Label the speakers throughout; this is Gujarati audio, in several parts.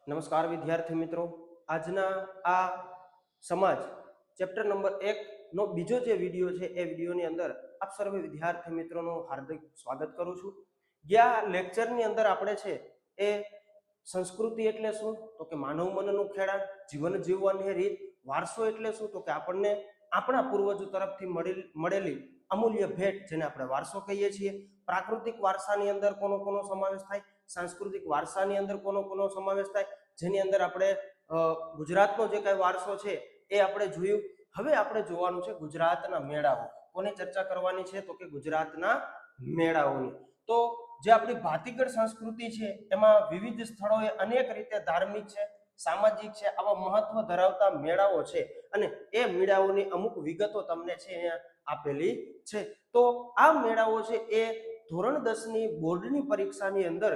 Speaker 1: નમસ્કાર વિદ્યાર્થી મિત્રો, આજના આ સમાજ ચેપ્ટર નંબર 1 નો બીજો જે વિડીયો છે એ વિડીયોની અંદર આપ સર્વે વિદ્યાર્થી મિત્રોનું હાર્દિક સ્વાગત કરું છું. ગયા લેક્ચરની અંદર આપણે છે એ સંસ્કૃતિ એટલે શું, તો કે માનવ મનનું ખેડાણ, જીવન જીવવાની રીત. વારસો એટલે શું, તો કે આપણને આપણા પૂર્વજો તરફથી મળેલી અમૂલ્ય ભેટ, જેને આપણે વારસો કહીએ છીએ. પ્રાકૃતિક વારસાની અંદર કોનો કોનો સમાવેશ થાય, સાંસ્કૃતિક વારસાની અંદર કોનો કોનો સમાવેશ થાય, જેની અંદર આપણે ગુજરાતનો જે કાંઈ વારસો છે એ આપણે જોયું. હવે આપણે જોવાનું છે ગુજરાતના મેળાઓ. કોની ચર્ચા કરવાની છે, તો કે ગુજરાતના મેળાઓની. તો જે આપણી ભાતીગળ સંસ્કૃતિ છે એમાં વિવિધ સ્થળોએ અનેક રીતે ધાર્મિક છે, સામાજિક છે, આવા મહત્વ ધરાવતા મેળાઓ છે, અને એ મેળાઓની અમુક વિગતો તમને છે અહીંયા આપેલી છે. તો આ મેળાઓ છે એ ધોરણ 10 ની બોર્ડની પરીક્ષાની અંદર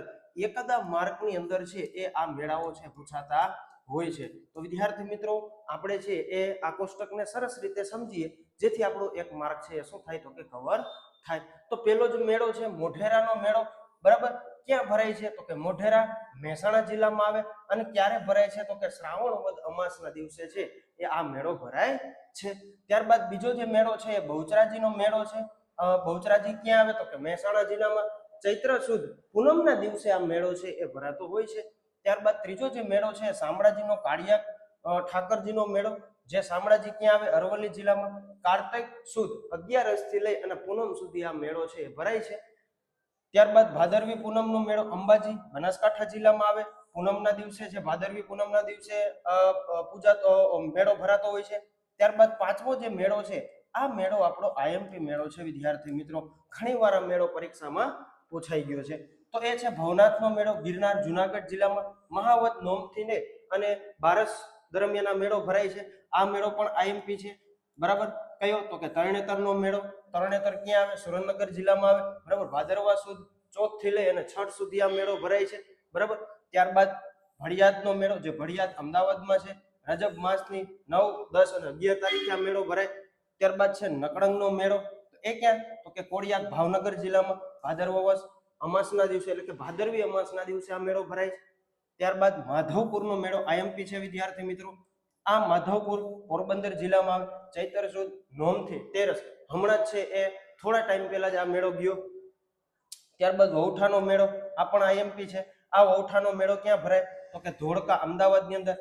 Speaker 1: એકાદા માર્કની અંદર છે એ આ મેળાઓ છે પૂછાતા હોય છે. તો વિદ્યાર્થી મિત્રો, આપણે છે એ આ કોષ્ટકને સરસ રીતે સમજીએ, જેથી આપણો 1 માર્ક છે એ શું થાય, તો કે કવર થાય. તો પહેલો જ મેળો છે મોઢેરાનો મેળો. બરાબર, ક્યાં ભરાય છે, તો કે મોઢેરા મહેસાણા જિલ્લામાં આવે. અને ક્યારે ભરાય છે, તો કે શ્રાવણ વદ અમાસના દિવસે છે એ આ મેળો ભરાય છે. ત્યારબાદ બીજો જે મેળો છે એ બહુચરાજીનો મેળો છે. બહુચરાજી ક્યાં આવે, તો કે મહેસાણા જિલ્લામાં ચૈત્ર સુદ પૂનમના દિવસે આ મેળો છે એ ભરાતો હોય છે. ત્યારબાદ ત્રીજો જે મેળો છે શામળાજીનો કાળિયા ઠાકરજીનો મેળો, જે શામળાજી ક્યાં આવે, અરવલ્લી જિલ્લામાં. કાર્તિક સુદ 11 થી લઈ અને પૂનમ સુધી આ મેળો છે એ ભરાય છે. ત્યારબાદ ભાદરવી પૂનમનો મેળો અંબાજી બનાસકાંઠા જિલ્લામાં આવે. પૂનમના દિવસે છે, ભાદરવી પૂનમના દિવસે મેળો ભરાતો હોય છે. ત્યારબાદ પાંચમો જે મેળો છે, આ મેળો આપણો આઈએમપી મેળો છે વિદ્યાર્થી મિત્રો. ઘણીવાર આ મેળો પરીક્ષામાં પૂછાઈ ગયો છે. તો એ છે ભવનાથનો મેળો, ગિરનાર જુનાગઢ જિલ્લામાં. મહાવત નોમથી ને અને બારસ દરમિયાન આ મેળો ભરાય છે. આ મેળો પણ આઈએમપી છે. બરાબર, કયો, તો કે તરણેતરનો મેળો. તરણેતર ક્યાં આવે, સુરેન્દ્રનગર જિલ્લામાં આવે. બરાબર, ભાદરવા સુદ ચોથ થી લઈ અને છઠ સુધી આ મેળો ભરાય છે. બરાબર, ત્યારબાદ ભળિયાદનો મેળો, જે ભળિયાદ અમદાવાદમાં છે. રજબ માસની 9, 10 અને 11 તારીખે આ મેળો ભરાય. ત્યારબાદ છે નકળંગનો મેળો. એ ક્યાં, તો કે કોડિયાક ભાવનગર જિલ્લામાં. ભાદરવા અમાસના દિવસે એટલે કે ભાદરવી અમાસના દિવસે આ મેળો ભરાય છે. ત્યારબાદ માધવપુરનો મેળો આઈએમપી છે વિદ્યાર્થી મિત્રો. આ માધવપુર પોરબંદર જિલ્લામાં આવે. ચૈત્ર સુદ 9 થી 13, હમણાં જ છે એ થોડા ટાઈમ પહેલા જ આ મેળો ગયો. ત્યારબાદ વૌઠાનો મેળો, આ પણ આઈએમપી છે. આ વૌઠાનો મેળો ક્યાં ભરાય, તો કે ધોળકા અમદાવાદની અંદર.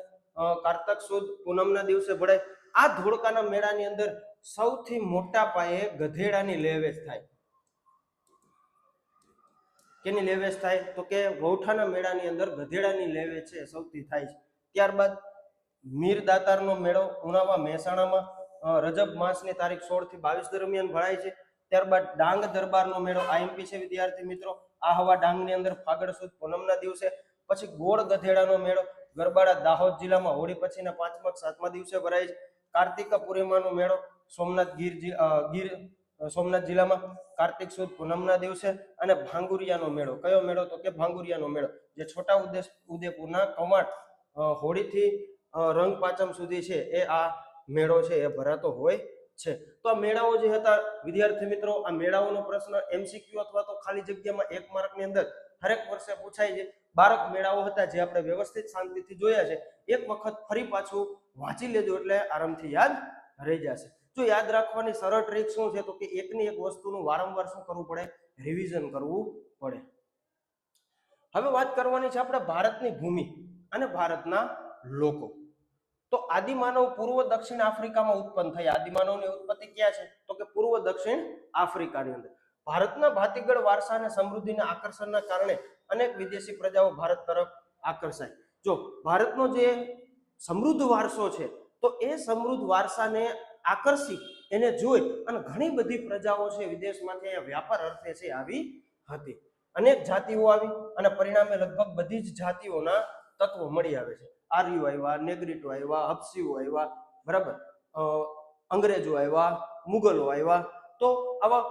Speaker 1: કારતક સુદ પૂનમના દિવસે ભરાય. આ ધોળકાના મેળાની અંદર સૌથી મોટા પાયે ગધેડાની લેવેચ થાય. કેની લેવેચ થાય, તો કે વૌઠાના મેળાની અંદર ગધેડાની લેવેચ છે સૌથી થાય છે. ત્યારબાદ મીર દાતારનો મેળો ઉનાવા મહેસાણામાં રજબ માસની તારીખ 16 થી 22 દરમિયાન ભરાય છે. ત્યારબાદ ડાંગ દરબારનો મેળો આઈએમપી છે વિદ્યાર્થી મિત્રો. આ હવા ડાંગની અંદર ફાગણ સુદ પૂનમના દિવસે. પછી ગોળ ગધેડાનો મેળો ગરબાડા દાહોદ જિલ્લામાં હોળી પછીના 5મા કે 7મા દિવસે ભરાય છે. કાર્તિક પૂર્ણિમાનો મેળો સોમનાથ ગીર સોમનાથ જિલ્લામાં કાર્તિક સુદ પૂનમના દિવસે. અને ભાંગુરિયાનો મેળો, કયો મેળો, તો કે ભાંગુરિયાનો મેળો, જે છોટા ઉદેપુરના કવાંટ હોળીથી રંગ પાંચમ સુધી છે એ આ મેળો છે એ ભરાતો હોય છે. તો આ મેળાઓ જે હતા વિદ્યાર્થી મિત્રો, આ મેળાઓનો પ્રશ્ન એમસીક્યુ અથવા તો ખાલી જગ્યામાં 1 માર્કની અંદર હરેક વર્ષે પૂછાય છે. 12 મેળાઓ હતા જે આપણે વ્યવસ્થિત શાંતિથી જોયા છે. એક વખત ફરી પાછું વાંચી લેજો એટલે આરામથી યાદ રહી જશે. જો યાદ રાખવાની સરળ ટ્રીક શું છે, તો કે એકની એક વસ્તુનું વારંવાર શું કરવું પડે, રિવિઝન કરવું પડે. હવે વાત કરવાની છે આપણે ભારતની ભૂમિ અને ભારતના લોકો. તો આદિમાનવ પૂર્વ દક્ષિણ આફ્રિકામાં ઉત્પન્ન થયા. આદિમાનવની ઉત્પત્તિ ક્યાં છે, તો કે પૂર્વ દક્ષિણ આફ્રિકાની અંદર. ભારતના ભાતીગળ વારસા અને સમૃદ્ધિના આકર્ષણના કારણે અનેક વિદેશી પ્રજાઓ ભારત તરફ આકર્ષાય. જો ભારતનો જે સમૃદ્ધ વારસો છે, તો એ સમૃદ્ધ વારસાને આકર્ષી એને જોઈ અને ઘણી બધી પ્રજાઓ છે વિદેશમાંથી અહીંયા વ્યાપાર અર્થે છે આવી હતી. અનેક જાતિઓ આવી અને પરિણામે લગભગ બધી જ જાતિઓના તત્વો મળી આવે છે. આર્યો આવ્યા, નેગ્રીટો આવ્યા, હબસીઓ આવ્યા, બરાબર, અંગ્રેજો આવ્યા, મુગલો આવ્યા. તો આવા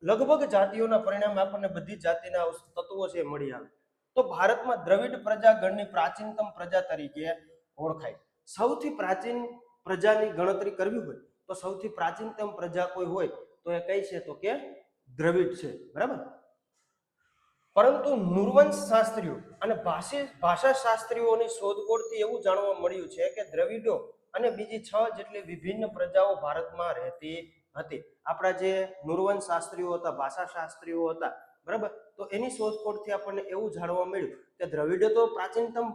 Speaker 1: લગભગ જાતિઓના પરિણામે આપણને બધી જાતિના તત્વો છે મળી આવે. તો ભારતમાં દ્રવિડ પ્રજાગણની પ્રાચીનતમ પ્રજા તરીકે ઓળખાય. સૌથી પ્રાચીન પ્રજાની ગણતરી કરવી હોય તો સૌથી પ્રાચીનતમ પ્રજા કોઈ હોય તો એ કઈ છે, તો કે દ્રવિડ છે. બરાબર, પરંતુ નુરવંશ શાસ્ત્રીઓ અને ભાષા શાસ્ત્રીઓની શોધખોળથી એવું જાણવા મળ્યું છે કે દ્રવિડો અને બીજી 6 જેટલી વિભિન્ન પ્રજાઓ ભારતમાં રહેતી હતી. આપણા જે નુરવંશ શાસ્ત્રીઓ હતા, ભાષા શાસ્ત્રીઓ હતા, બરાબર, તો એની શોધખોળથી આપણને એવું જાણવા મળ્યું કે દ્રવિડો તો પ્રાચીનતમ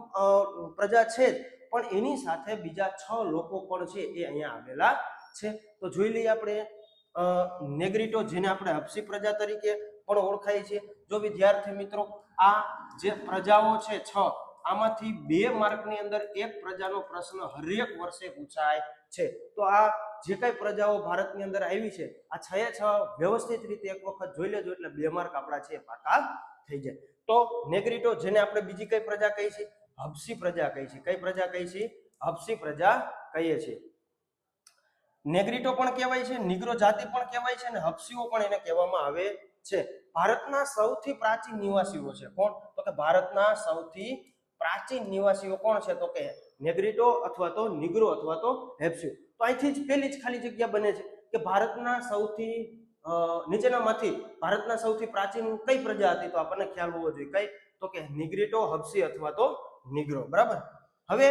Speaker 1: પ્રજા છે જ, પણ એની સાથે બીજા 6 લોકો પણ છે એ અહીંયા આવેલા છે. તો જોઈ લઈએ આપણે નેગ્રીટો, જેને આપણે હબસી પ્રજા તરીકે પણ ઓળખાય છે. જો વિદ્યાર્થી મિત્રો આ જે પ્રજાઓ છે 6, આમાંથી 2 માર્કની અંદર એક પ્રજાનો પ્રશ્ન હરેક વર્ષે પૂછાય છે. તો આ જે કઈ પ્રજાઓ ભારતની અંદર આવી છે, આ 6 વ્યવસ્થિત રીતે એક વખત જોઈ લેજો એટલે 2 માર્ક આપણા છે પાકા થઈ જાય. તો નેગ્રીટો, જેને આપણે બીજી કઈ પ્રજા કહીએ છીએ? હબસી પ્રજા કહીએ છીએ. કઈ પ્રજા કહીએ છીએ? હબસી પ્રજા કહીએ છીએ. નેગ્રીટો પણ કહેવાય છે, નિગ્રો જાતિ પણ કહેવાય છે અને હબસીઓ પણ એને કહેવામાં આવે છે. ભારતના સૌથી પ્રાચીન નિવાસીઓ છે. કોણ? તો કે ભારતના સૌથી પ્રાચીન નિવાસીઓ કોણ છે? તો કે નેગ્રીટો અથવા તો નિગ્રો અથવા તો હેબસીઓ. તો અહીંથી જ પહેલી જ ખાલી જગ્યા બને છે કે ભારતના સૌથી નીચેનામાંથી ભારતના સૌથી પ્રાચીન કઈ પ્રજા હતી? તો આપણને ખ્યાલ હોવો જોઈએ. કઈ? તો કે નિગ્રીટો, હબસી અથવા તો નિગ્રો. બરાબર. હવે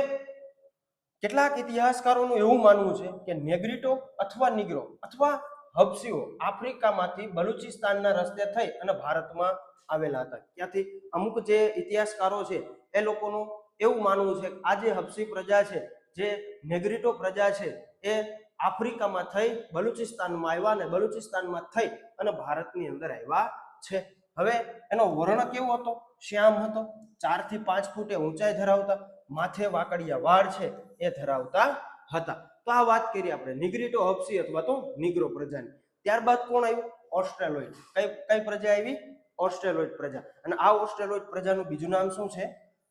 Speaker 1: કેટલાક ઇતિહાસકારોનું એવું માનવું છે કે નેગ્રીટો અથવા નિગ્રો અથવા હબસીઓ આફ્રિકામાંથી બલુચિસ્તાનના રસ્તે થઈ અને ભારતમાં આવેલા હતા. ત્યાંથી અમુક જે ઇતિહાસકારો છે એ લોકોનું એવું માનવું છે કે આ જે હબસી પ્રજા છે, જે નેગ્રીટો પ્રજા છે, એ આફ્રિકામાં થઈ બલુચિસ્તાનમાં આવ્યા અને બલુચિસ્તાનમાં થઈ અને ભારતની અંદર આવ્યા છે. હવે એનો વર્ણ કેવો હતો? શ્યામ હતો. 4 થી 5 ફૂટ ઊંચાઈ ધરાવતા, માથે વાકડિયા વાળ છે એ ધરાવતા હતા. તો આ વાત કરી આપણે નિગ્રીટો, હબસી અથવા તો નિગ્રો પ્રજાની. ત્યારબાદ કોણ આવ્યું? ઓસ્ટ્રેલોઇડ. કઈ પ્રજા આવી? ઓસ્ટ્રેલોઇડ પ્રજા. અને આ ઓસ્ટ્રેલોઇડ પ્રજાનું બીજું નામ શું છે?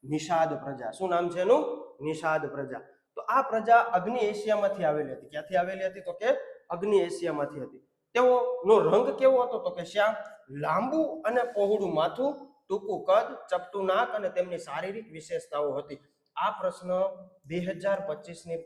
Speaker 1: નિષાદ પ્રજા. શું નામ છે એનું? નિષાદ પ્રજા. તો આ પ્રજા અગ્નિ એશિયામાંથી આવેલી હતી. ક્યાંથી આવેલી હતી? તો કે અગ્નિ એશિયામાંથી હતી. તેઓનો રંગ કેવો હતો? તો કે શ્યામ. લાંબુ અને પહોળું માથું, ટૂંકું કદ, ચપટું નાક અને તેમની શારીરિક વિશેષતાઓ હતી. આ પ્રશ્ન 2025 ની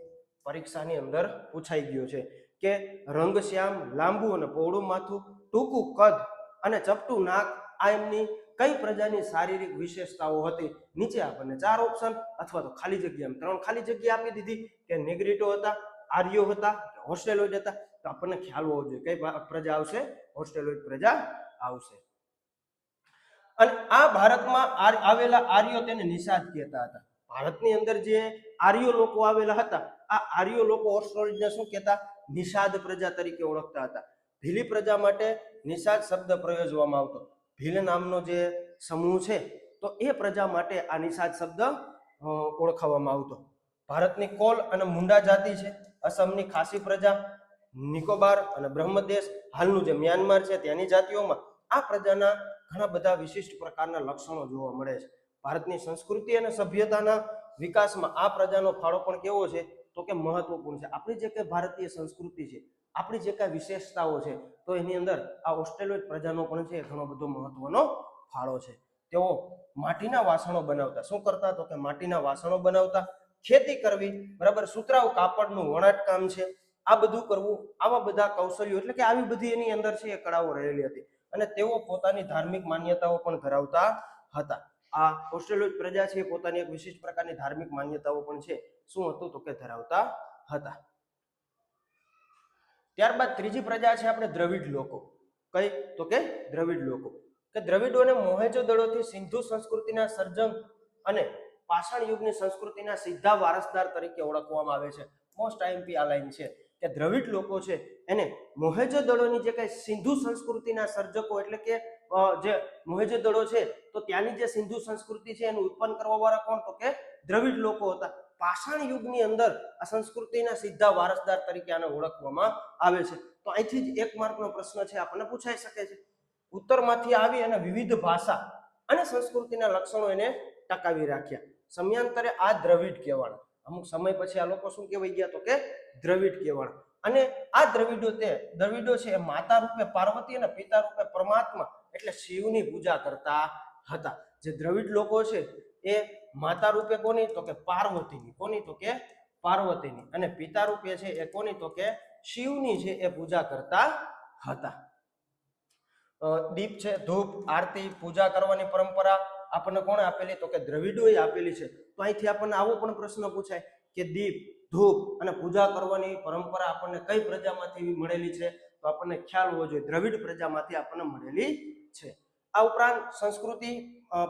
Speaker 1: પરીક્ષાની અંદર પૂછાઈ ગયો છે કે રંગ શ્યામ, લાંબુ અને પહોળું માથું, ટૂંકું કદ અને ચપટું નાક, આ એમની કઈ પ્રજાની શારીરિક વિશેષતાઓ હતી? નીચે આપણને 4 ઓપ્શન અથવા તો ખાલી જગ્યા, 3 ખાલી જગ્યા આપી દીધી કે નેગ્રીટો હતા, આર્યો હતા, ઓસ્ટ્રેલોઇડ હતા. તો આપણને ખ્યાલ હોવો જોઈએ કઈ પ્રજા આવશે? ઓસ્ટ્રેલોઇડ પ્રજા આવશે. અને આ ભારતમાં આવેલા આર્યો તેને નિષાદ કહેતા હતા. ભારતની અંદર જે આર્યો લોકો આવેલા હતા, આ આર્યો લોકો ઓસ્ટ્રેલોઇડને શું કહેતા? નિષાદ પ્રજા તરીકે ઓળખતા હતા. ભીલી પ્રજા માટે નિષાદ શબ્દ પ્રયોજવામાં આવતો. ભીલ નામનો જે સમૂહ છે, તો એ પ્રજા માટે આ નિષાદ શબ્દ ઓળખાવવામાં આવતો. ભારતની કોલ અને મુંડા જાતિ છે, અસમની ખાસી પ્રજા, નિકોબાર અને બ્રહ્મદેશ, હાલનું જે મ્યાનમાર છે ત્યાંની જાતિઓમાં આ પ્રજાના ઘણા બધા વિશિષ્ટ પ્રકારના લક્ષણો જોવા મળે છે. ભારતની સંસ્કૃતિ અને સભ્યતાના વિકાસમાં આ પ્રજાનો ફાળો પણ કેવો છે? તો કે મહત્વપૂર્ણ છે. આપણી જે કઈ ભારતીય સંસ્કૃતિ છે, આપણી જે કઈ વિશેષતાઓ છે, તો એની અંદર આ ઓસ્ટ્રેલોઇડ પ્રજાનો પણ છે ઘણો બધો મહત્વનો ફાળો છે. તેઓ માટીના વાસણો બનાવતા. શું કરતા? તો કે માટીના વાસણો બનાવતા, ખેતી કરવી, બરાબર, સુતરાઉ કાપડનું વણાટ કામ છે, આ બધું કરવું, આવા બધા કૌશલ્યો, એટલે કે આવી બધી એની અંદર છે એ કળાઓ રહેલી હતી. અને તેઓ પોતાની ધાર્મિક માન્યતાઓ પણ ધરાવતા હતા. આ ઓસ્ટ્રેલોઇડ પ્રજા છે પોતાની એક વિશિષ્ટ પ્રકારની ધાર્મિક માન્યતાઓ પણ છે શું હતું? તો કે ધરાવતા હતા. ત્યારબાદ ત્રીજી પ્રજા છે આપણે દ્રવિડ લોકો. કઈ? તો કે દ્રવિડ લોકો. કે દ્રવિડોને મોહેજો-દડોથી સિંધુ સંસ્કૃતિના સર્જન અને પાષાણ યુગની સંસ્કૃતિના સીધા વારસદાર તરીકે ઓળખવામાં આવે છે. મોસ્ટ આઈએમપી આ લાઈન છે કે દ્રવિડ લોકો છે એને મોહેજો-દડોની જે કઈ સિંધુ સંસ્કૃતિના સર્જકો, એટલે કે જે મોહેજો-દડો છે તો ત્યાંની જે સિંધુ સંસ્કૃતિ છે એનું ઉત્પન્ન કરવા વાળા કોણ? તો કે દ્રવિડ લોકો હતા. પાષાણ યુગની અંદર આ સંસ્કૃતિના સીધા વારસદાર તરીકે આને ઓળખવામાં આવે છે. તો અહીંથી જ 1 માર્કનો પ્રશ્ન છે આપણને પૂછાઈ શકે છે. ઉત્તરમાંથી આવી અને વિવિધ ભાષા અને સંસ્કૃતિના લક્ષણો એને ટકાવી રાખ્યા. સમયાંતરે આ દ્રવિડ કહેવાના. અમુક સમય પછી આ લોકો શું કહેવાઈ ગયા? તો કે દ્રવિડ કહેવાના. અને આ દ્રવિડો છે એ માતા રૂપે પાર્વતી અને પિતા રૂપે પરમાત્મા એટલે શિવની પૂજા કરતા હતા. જે દ્રવિડ લોકો છે એ માતા રૂપે કોની? તો કે પાર્વતીની. કોની? તો કે પાર્વતીની. અને પિતા રૂપે છે એ કોની? તો કે શિવની છે એ પૂજા કરતા હતા. દીપ છે, ધૂપ, આરતી, પૂજા કરવાની પરંપરા આપણને કોણે આપેલી? તો કે દ્રવિડોએ આપેલી છે. તો અહીંથી આપણને આવો પણ પ્રશ્ન પૂછાય કે દીપ, ધૂપ અને પૂજા કરવાની પરંપરા આપણને કઈ પ્રજામાંથી મળેલી છે? તો આપણને ખ્યાલ હોવો જોઈએ, દ્રવિડ પ્રજામાંથી આપણને મળેલી છે. આ ઉપરાંત સંસ્કૃતિ,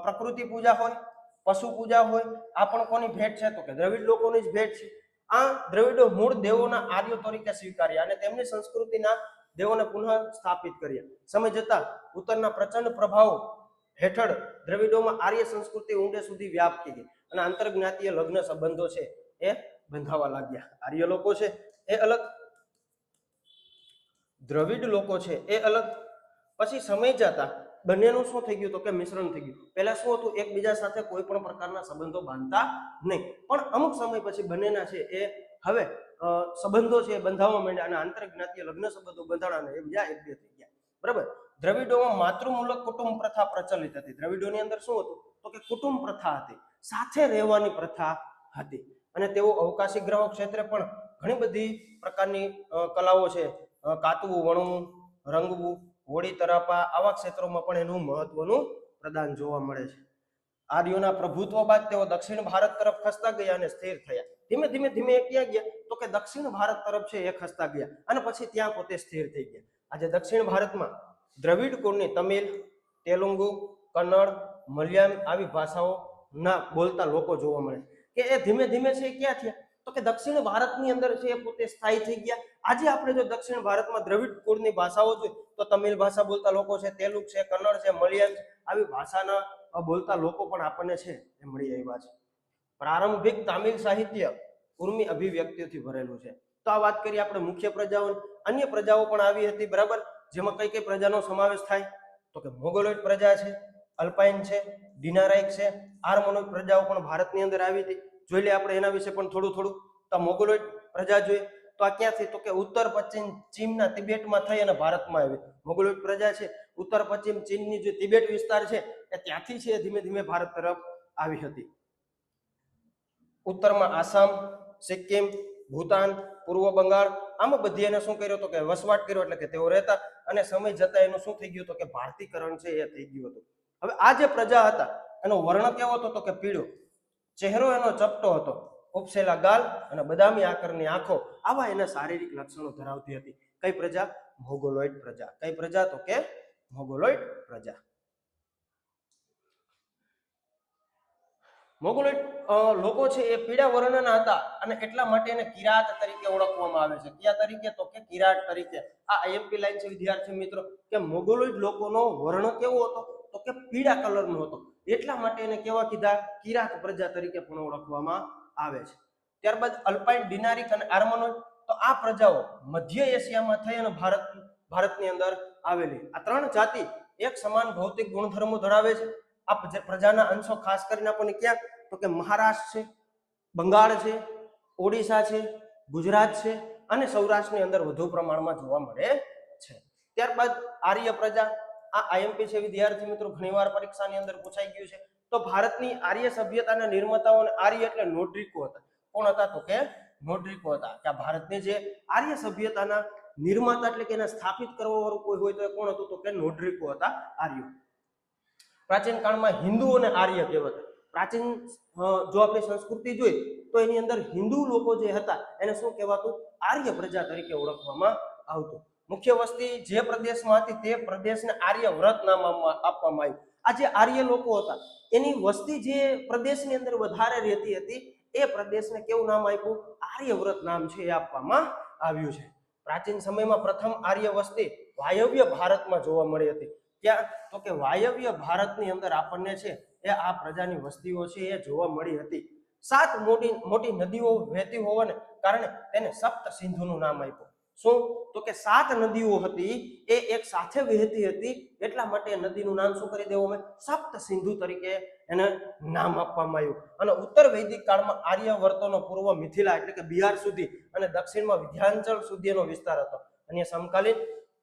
Speaker 1: પ્રકૃતિ પૂજા હોય, પશુ પૂજા હોય, આ પણ કોની ભેટ છે? તો કે દ્રવિડ લોકોની જ ભેટ છે. આ દ્રવિડો મૂળ દેવોના આર્યો તરીકે સ્વીકાર્યા અને તેમની સંસ્કૃતિના દેવોને પુનઃ સ્થાપિત કર્યા. સમય જતા ઉત્તરના પ્રચંડ પ્રભાવ હેઠળ દ્રવિડોમાં આર્ય સંસ્કૃતિ ઊંડે સુધી વ્યાપતી ગઈ અને આંતરજ્ઞાતીય લગ્ન સંબંધો છે એ બંધાવા લાગ્યા. આર્ય લોકો છે એ અલગ, દ્રવિડ લોકો છે એ અલગ. પછી સમય જતા બંનેનું શું થઈ ગયું? તો કે મિશ્રણ થઈ ગયું. પહેલા શું હતું? એકબીજા સાથે કોઈ પણ પ્રકારના સંબંધો બાંધતા નહીં, પણ અમુક સમય પછી બંનેના છે એ હવે સંબંધો છે બંધાવવા માંડ્યા અને આંતરજ્ઞાતીય લગ્ન સંબંધો બંધાણા એ બીજા એક બે થઈ ગયા. બરાબર. દ્રવિડોમાં માતૃમૂલક કુટુંબ પ્રથા પ્રચલિત હતી. દ્રવિડોની અંદર શું હતું? તો કે કુટુંબ પ્રથા હતી, સાથે રહેવાની પ્રથા હતી. અને તેઓ અવકાશી ગ્રહો ક્ષેત્રે પણ ઘણી બધી પ્રકારની કલાઓ છે, કાતવું, વણવું, રંગવું, હોળી તરાપા, આવા ક્ષેત્રોમાં પણ એનું મહત્વનું પ્રદાન જોવા મળે છે. આર્યોના પ્રભુત્વ બાદ તેઓ દક્ષિણ ભારત તરફ ખસતા ગયા અને સ્થિર થયા. ધીમે ધીમે ધીમે ક્યાં ગયા? તો કે દક્ષિણ ભારત તરફ છે એ ખસતા ગયા અને પછી ત્યાં પોતે સ્થિર થઈ ગયા. આજે દક્ષિણ ભારતમાં દ્રવિડ કુળની તમિલ, તેલુગુ, કન્નડ, મલયાલમ આવી ભાષાઓના બોલતા લોકો જોવા મળે છે કે એ ધીમે ધીમે છે ક્યાં થયા? તો કે દક્ષિણ ભારતની અંદર છે એ પોતે સ્થાયી થઈ ગયા. આજે આપણે જો દક્ષિણ ભારતમાં દ્રવિડ કુળની ભાષાઓ જોઈએ તો તમિલ ભાષા બોલતા લોકો છે, તેલુગુ છે, કન્નડ છે, મલયાલમ છે, આવી ભાષાના બોલતા લોકો પણ આપણને છે એ મળી આવ્યા છે. પ્રારંભિક તામિલ સાહિત્ય ઉર્મી અભિવ્યક્તિઓથી ભરેલું છે. તો આ વાત કરીએ આપણે મુખ્ય પ્રજાઓ. અન્ય પ્રજાઓ પણ આવી હતી. બરાબર. જેમાં કઈ કઈ પ્રજાનો સમાવેશ થાય? તો કે મોગલોઇડ પ્રજા છે, અલ્પાઇન છે, ડિનારાઇક છે, આર્મનોઇડ પ્રજાઓ પણ ભારતની અંદર આવી હતી. જોઈ લે આપણે એના વિશે પણ થોડું થોડું. તો મોગલોઇડ પ્રજા જોઈએ તો આ ક્યાંથી? તો કે ઉત્તર પશ્ચિમ ચીનના તિબેટમાં થઈ અને ભારતમાં આવી. મોગલોઇડ પ્રજા છે ઉત્તર પશ્ચિમ ચીનની જે તિબેટ વિસ્તાર છે એ ત્યાંથી છે ધીમે ધીમે ભારત તરફ આવી હતી. ઉત્તરમાં આસામ, સિક્કિમ, ભૂતાન, પૂર્વ બંગાળ, આમાં બધી એને શું કર્યો? તો કે વસવાટ કર્યો, એટલે કે તેઓ રહેતા. અને સમય જતા એનું શું થઈ ગયું? તો કે ભારતીકરણ છે એ થઈ ગયું હતું. હવે આ જે પ્રજા હતા એનો વર્ણ કેવો હતો? તો કે પીળો. ચહેરો એનો ચપટો હતો, ઉપસેલા ગાલ અને બદામી આકારની આંખો, આવા એના શારીરિક લક્ષણો ધરાવતી હતી. કઈ પ્રજા? મોગલોઇડ પ્રજા. કઈ પ્રજા? તો કે મોગલોઇડ પ્રજા. મોગલોઇડ લોકો છે એ પીળા વર્ણના હતા અને એટલા માટે એને કિરાત તરીકે ઓળખવામાં આવે છે. કયા તરીકે? તો કે કિરાત તરીકે. આ આઈએમપી લાઈન છે વિદ્યાર્થી મિત્રો કે મોગલોઇડ લોકોનો વર્ણ કેવો હતો? તો કે પીળા કલરનો હતો. એટલા માટે એને કેવા કીધા? કિરાત પ્રજા તરીકે પણ ઓળખવામાં આવે છે. ત્યારબાદ અલ્પાઇન, ડિનારિક અને આર્મનોઇડ. તો આ પ્રજાઓ મધ્ય એશિયામાં થઈ અને ભારતની અંદર આવેલી. આ ત્રણ જાતિ એક સમાન ભૌતિક ગુણધર્મો ધરાવે છે. આ પ્રજાના અંશો ખાસ કરીને આપણને ક્યાં? તો કે મહારાષ્ટ્ર છે, બંગાળ છે, ઓડિશા છે, ગુજરાત છે અને સૌરાષ્ટ્રની અંદર વધુ પ્રમાણમાં જોવા મળે છે. ત્યારબાદ આર્ય પ્રજા. આ આઈએમપી છે વિદ્યાર્થી મિત્રો, ઘણીવાર પરીક્ષાની અંદર પૂછાઈ ગયું છે. તો ભારતની આર્ય સભ્યતાના નિર્માતાઓ આર્ય એટલે નોર્ડિકો હતા. કોણ હતા? તો કે નોર્ડિકો હતા. કે ભારતની જે આર્ય સભ્યતાના નિર્માતા એટલે કે એને સ્થાપિત કરવા વાળું કોઈ હોય તો કોણ હતું? તો કે નોર્ડિકો હતા, આર્યો. પ્રાચીન કાળમાં હિન્દુ અને આર્ય કહેવાતા. પ્રાચીન જો આપણે સંસ્કૃતિ જોઈ તો એની અંદર હિન્દુ લોકો જે હતા એને શું કહેવાતું? આર્ય પ્રજા તરીકે ઓળખવામાં આવતું. મુખ્ય વસ્તી જે પ્રદેશમાં હતી તે પ્રદેશને આર્ય વ્રત નામ આપવામાં આવ્યું. આ જે આર્ય લોકો હતા એની વસ્તી જે પ્રદેશની અંદર વધારે રહેતી હતી એ પ્રદેશને કેવું નામ આપ્યું? આર્ય વ્રત નામ છે એ આપવામાં આવ્યું છે. પ્રાચીન સમયમાં પ્રથમ આર્ય વસ્તી વાયવ્ય ભારતમાં જોવા મળી હતી. ક્યાં? તો કે વાયવ્ય ભારતની અંદર આપણને છે એ આ પ્રજાની વસ્તીઓ છે એ જોવા મળી હતી. 7 મોટી નદીઓ વહેતી હોવાને કારણે તેને સપ્ત સિંધુનું નામ આપ્યું. શું? તો કે 7 નદીઓ હતી એ એક સાથે વહેતી હતી એટલા માટે નદીનું નામ શું કરી દેવું? સપ્ત સિંધુ તરીકે એને નામ આપવામાં આવ્યું. અને ઉત્તર વૈદિક કાળમાં આર્યવર્તોનો પૂર્વ મિથિલા એટલે કે બિહાર સુધી અને દક્ષિણમાં વિંધ્યાચલ સુધીનો વિસ્તાર હતો. અન્ય સમકાલીન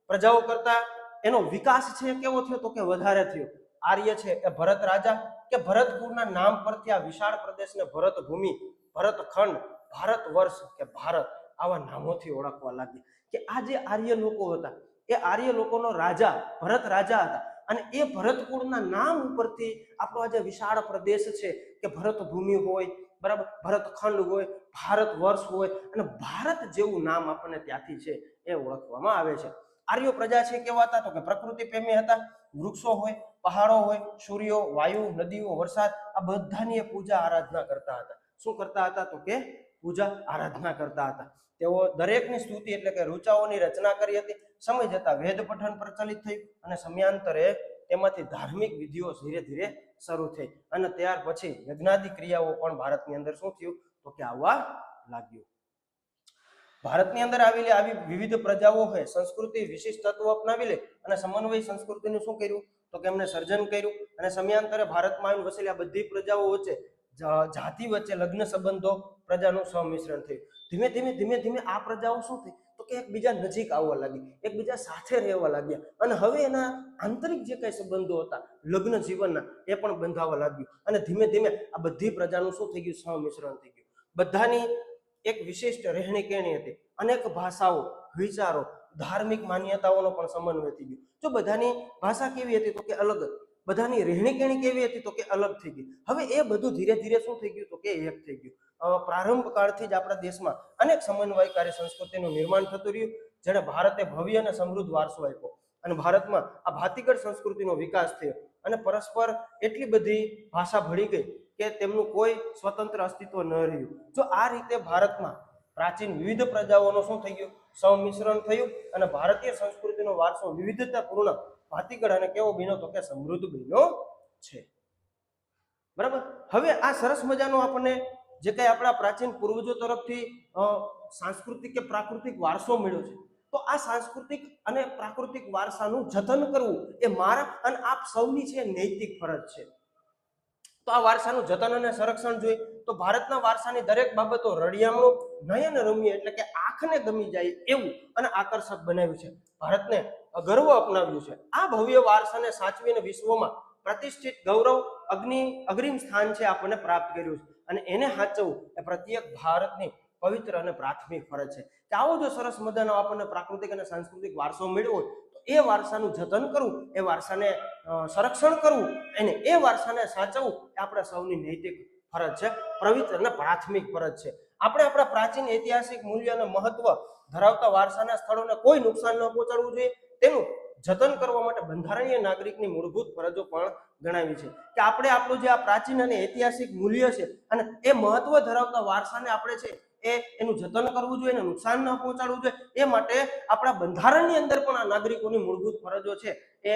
Speaker 1: પ્રજાઓ કરતા એનો વિકાસ છે કેવો થયો? તો કે વધારે થયો. આર્ય છે એ ભરત રાજા કે ભરતપુરના નામ પરથી આ વિશાળ પ્રદેશને ભરત ભૂમિ, ભરતખંડ, ભારત વર્ષ કે ભારત આવા નામોથી ઓળખવા લાગ્યા. કે આ જે આર્ય લોકો હતા એ આર્ય લોકોનો રાજા ભરત રાજા હતા અને એ ભરત કુળના નામ ઉપરથી આપણો આ જે વિશાળ પ્રદેશ છે કે ભરત ભૂમિ હોય, બરાબર, ભરતખંડ હોય, ભારત વર્ષ હોય અને ભારત જેવું નામ આપણને ત્યાંથી છે એ ઓળખવામાં આવે છે. આર્યો પ્રજા છે કેવા હતા તો કે પ્રકૃતિ પ્રેમી હતા. વૃક્ષો હોય, પહાડો હોય, સૂર્યો, વાયુ, નદીઓ, વરસાદ આ બધાની પૂજા આરાધના કરતા હતા. શું કરતા હતા તો કે પૂજા આરાધના કરતા હતા. તેઓ દરેકની સ્તુતિ એટલે કે ઋચાઓની રચના કરી હતી. સમય જતા વેદ પઠન પ્રચલિત થયું અને સમયાંતરે તેમાંથી ધાર્મિક વિધિઓ ધીરે ધીરે શરૂ થઈ અને ત્યાર પછી યજ્ઞાદિ ક્રિયાઓ પણ ભારતની અંદર શું થયું તો કે આવવા લાગ્યું. ભારતની અંદર આવી વિવિધ પ્રજાઓ હોય સંસ્કૃતિ વિશિષ્ટ તત્વો અપનાવી લે અને સમન્વય સંસ્કૃતિનું શું કર્યું તો કે એમને સર્જન કર્યું અને સમયાંતરે ભારતમાં આવીને વસેલી આ બધી પ્રજાઓ વચ્ચે જાતિ વચ્ચે લગ્ન સંબંધો પ્રજાનું સંમિશ્રણ થયું. ધીમે ધીમે ધીમે ધીમે આ પ્રજાઓ શું થઈ તો કે એકબીજા નજીક આવવા લાગી, એકબીજા સાથે રહેવા લાગ્યા અને હવે એના આંતરિક જે કઈ સંબંધો હતા લગ્ન જીવનના એ પણ બંધાવા લાગ્યું અને ધીમે ધીમે આ બધી પ્રજાનું શું થઈ ગયું સંમિશ્રણ થઈ ગયું. બધાની એક વિશિષ્ટ રહેણી કહેણી હતી, અનેક ભાષાઓ, વિચારો, ધાર્મિક માન્યતાઓનો પણ સમન્વય થઈ ગયો. જો બધાની ભાષા કેવી હતી તો કે અલગ હતી, બધાની રહેણી કહેણી કેવી હતી તો કે અલગ થઈ ગઈ. હવે એ બધું ધીરે ધીરે શું થઈ ગયું તો કે એક થઈ ગયું. પ્રારંભ કાળથી જ આપણા દેશમાં અનેક સમન્વયકારી સંસ્કૃતિનું નિર્માણ થતું રહ્યું, જેણે ભારતે ભવ્ય અને સમૃદ્ધ વારસો આપ્યો અને ભારતમાં આ ભાતીગળ સંસ્કૃતિનો વિકાસ થયો અને પરસ્પર એટલી બધી ભાષા ભળી ગઈ કે તેમનું કોઈ સ્વતંત્ર અસ્તિત્વ ન રહ્યું. જો આ રીતે ભારતમાં પ્રાચીન વિવિધ પ્રજાઓનું શું થઈ ગયું સંમિશ્રણ થયું અને ભારતીય સંસ્કૃતિનો વારસો વિવિધતાપૂર્ણ ભાતીગળ અને કેવો બન્યો તો કે સમૃદ્ધ બન્યો છે. બરાબર. હવે આ સરસ મજાનો આપણને જે કઈ આપણા પ્રાચીન પૂર્વજો તરફથી સાંસ્કૃતિક કે પ્રાકૃતિક વારસો મળ્યો છે, તો આ સાંસ્કૃતિક અને પ્રાકૃતિક વારસાનું જતન કરવું એ મારા અને આપ સૌની છે નૈતિક ફરજ છે. તો આ વારસાનું જતન અને સંરક્ષણ જોઈએ તો ભારતના વારસાની દરેક બાબતો રળિયામણું, નયન રમ્ય એટલે કે આંખને ગમી જાય એવું અને આકર્ષક બનાવ્યું છે. ભારતને ગર્વ અપનાવ્યું છે. આ ભવ્ય વારસાને સાચવીને વિશ્વમાં પ્રતિષ્ઠિત ગૌરવ અગ્રીમ સ્થાન છે આપણને પ્રાપ્ત કર્યું છે અને એને સાચવવું એ પ્રત્યેક ભારતની પવિત્ર અને પ્રાથમિક ફરજ છે. કે આવો જો સરસ મજાનો આપણને પ્રાકૃતિક અને સાંસ્કૃતિક વારસો મળ્યો હોય તો એ વારસાનું જતન કરવું, એ વારસાને સંરક્ષણ કરવું અને એ વારસાને સાચવવું એ આપણા સૌની નૈતિક ફરજ છે, પવિત્ર અને પ્રાથમિક ફરજ છે. આપણે આપણા પ્રાચીન ઐતિહાસિક મૂલ્ય અને મહત્વ ધરાવતા વારસાના સ્થળોને કોઈ નુકસાન ન પહોંચાડવું જોઈએ. તેનું જતન કરવા માટે બંધારણીય નાગરિકની મૂળભૂત ફરજો પણ ગણાવી છે કે આપણે આપણું જે આ પ્રાચીન અને ઐતિહાસિક મૂલ્ય છે અને એ મહત્વ ધરાવતા વારસાને આપણે છે એનું જતન કરવું જોઈએ, એને નુકસાન ન પહોંચાડવું જોઈએ. એ માટે આપણા બંધારણની અંદર પણ આ નાગરિકોની મૂળભૂત ફરજો છે એ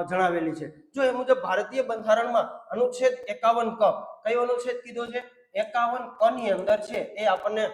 Speaker 1: જણાવેલી છે. જો એ મુજબ ભારતીય બંધારણમાં અનુચ્છેદ 51 ક કયો અનુચ્છેદ કીધો છે 51 ક ની અંદર છે એ આપણને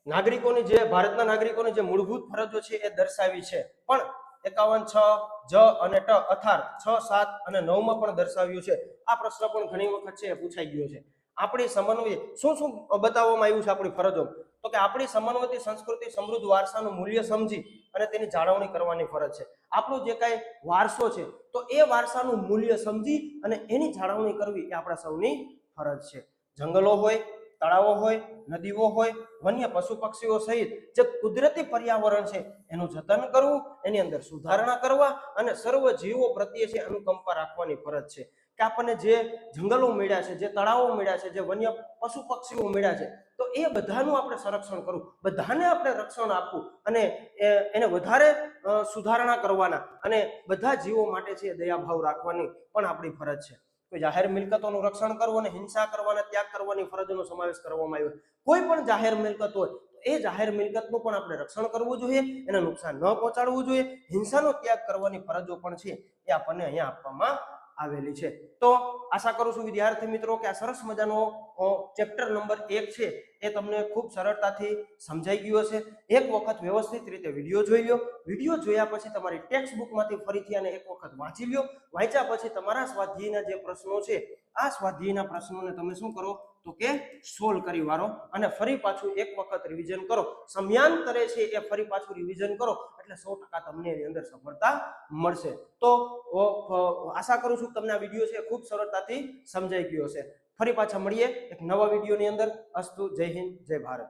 Speaker 1: નાગરિકોની જે ભારતના નાગરિકોની જે મૂળભૂત ફરજો છે એ દર્શાવી છે. પણ 51 6 જ અને ટ અર્થાત 6 7 અને 9 માં પણ દર્શાવ્યું છે. આ પ્રશ્ન પણ ઘણી વખત છે પૂછાઈ ગયો છે. આપણી સમન્વય શું શું બતાવવામાં આવ્યું છે આપણી ફરજો તો કે આપણી સમન્વયથી સંસ્કૃતિ સમૃદ્ધ વારસાનું મૂલ્ય સમજી અને તેની જાળવણી કરવાની ફરજ છે. આપણો જે કાંઈ વારસો છે તો એ વારસાનું મૂલ્ય સમજી અને એની જાળવણી કરવી એ આપણા સૌની ફરજ છે. જંગલો હોય, તળાવો હોય, નદીઓ હોય, વન્ય પશુ પક્ષીઓ સહિત જે કુદરતી પર્યાવરણ છે એનું જતન કરવું, એની અંદર સુધારણા કરવા અને સર્વ જીવો પ્રત્યે છે અનુકંપા રાખવાની ફરજ છે. કે આપણને જે જંગલો મળ્યા છે, જે તળાવો મળ્યા છે, જે વન્ય પશુ પક્ષીઓ મળ્યા છે તો એ બધાનું આપણે સંરક્ષણ કરવું, બધાને આપણે રક્ષણ આપવું અને એને વધારે સુધારણા કરવાના અને બધા જીવો માટે છે દયાભાવ રાખવાની પણ આપણી ફરજ છે. કોઈ જાહેર મિલકતોનું રક્ષણ કરવું અને હિંસા કરવાના ત્યાગ કરવાની ફરજનો સમાવેશ કરવામાં આવ્યો. કોઈ પણ જાહેર મિલકત હોય એ જાહેર મિલકતનું પણ આપણે રક્ષણ કરવું જોઈએ, એને નુકસાન ન પહોંચાડવું જોઈએ, હિંસાનો ત્યાગ કરવાની ફરજો પણ છે એ આપણને અહીંયા આપવામાં આવેલી છે. તો આશા કરું છું વિદ્યાર્થી મિત્રો કે આ સરસ મજાનો ચેપ્ટર નંબર 1 છે એ તમને ખૂબ સરળતાથી સમજાઈ ગયો હશે. એક વખત વ્યવસ્થિત રીતે વિડીયો જોઈ લો. વિડીયો જોયા પછી તમારી ટેક્સ્ટ બુકમાંથી ફરીથી આને એક વખત વાંચી લો. વાંચ્યા પછી તમારા સ્વાધ્યાયના જે પ્રશ્નો છે આ સ્વાધ્યાયના પ્રશ્નોને તમે શું કરો તો કે સોલ્વ કરી વાળો અને ફરી પાછું એક વખત રિવિઝન કરો. સમયાંતરે છે એ ફરી પાછું રિવિઝન કરો એટલે 100% તમને એની અંદર સફળતા મળશે. તો આશા કરું છું તમને આ વિડીયો છે ખૂબ સરળતાથી સમજાઈ ગયો હશે. ફરી પાછા મળીએ એક નવા વિડીયોની અંદર. અસ્તુ. જય હિન્દ, જય ભારત.